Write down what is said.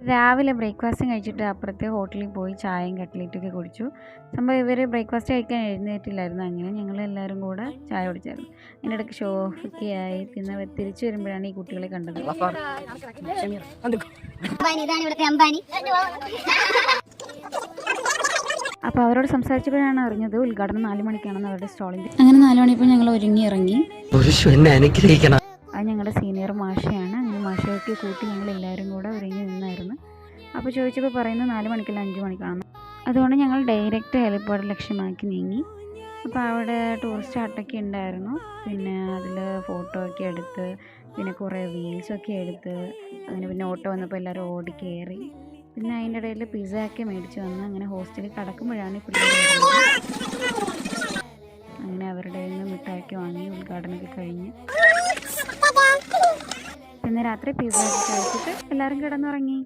രാവിലെ ബ്രേക്ക്ഫാസ്റ്റും കഴിച്ചിട്ട് അപ്പുറത്തെ ഹോട്ടലിൽ പോയി ചായയും കട്ട്ലേറ്റൊക്കെ കുടിച്ചു. സംഭവം ഇവർ ബ്രേക്ക്ഫാസ്റ്റ് കഴിക്കാൻ എഴുന്നേറ്റില്ലായിരുന്നു. അങ്ങനെ ഞങ്ങളെല്ലാവരും കൂടെ ചായ കുടിച്ചായിരുന്നു. അതിൻ്റെ ഇടയ്ക്ക് ഷോ ഓഫൊക്കെ ആയി. പിന്നെ തിരിച്ചു വരുമ്പോഴാണ് ഈ കുട്ടികളെ കണ്ടത്. അപ്പോൾ അവരോട് സംസാരിച്ചപ്പോഴാണ് അറിഞ്ഞത് ഉദ്ഘാടനം 4 മണിക്കാണെന്ന് അവരുടെ സ്റ്റോളിൻ്റെ. അങ്ങനെ 4 മണിയപ്പോൾ ഞങ്ങൾ ഒരുങ്ങി ഇറങ്ങി. അത് ഞങ്ങളുടെ സീനിയർ മാഷയാണ്. അങ്ങനെ മാഷയൊക്കെ കൂട്ടി ഞങ്ങളെല്ലാവരും കൂടെ ഒരുങ്ങി നിന്നായിരുന്നു. അപ്പോൾ ചോദിച്ചപ്പോൾ പറയുന്നത് 4 മണിക്കല്ല 5 മണിക്കാണ്. അതുകൊണ്ട് ഞങ്ങൾ ഡയറക്റ്റ് ഹെലിപ്പാഡ് ലക്ഷ്യമാക്കി നീങ്ങി. അപ്പോൾ അവിടെ ടൂറിസ്റ്റ് ഹട്ടൊക്കെ ഉണ്ടായിരുന്നു. പിന്നെ അതിൽ ഫോട്ടോ ഒക്കെ എടുത്ത് പിന്നെ കുറേ റീൽസൊക്കെ എടുത്ത് അങ്ങനെ പിന്നെ ഓട്ടോ വന്നപ്പോൾ എല്ലാവരും ഓടി കയറി. പിന്നെ അതിൻ്റെ ഇടയിൽ പിസ്സ ഒക്കെ മേടിച്ച് വന്ന് അങ്ങനെ ഹോസ്റ്റലിൽ കിടക്കുമ്പോഴാണ് പിള്ളേർ അങ്ങനെ അവരുടെ നിന്ന് മിഠായിയൊക്കെ വാങ്ങി ഉദ്ഘാടനമൊക്കെ കഴിഞ്ഞ് പിന്നെ രാത്രി പിസ്സ ഒക്കെ കഴിച്ചിട്ട് എല്ലാവരും കിടന്നുറങ്ങി.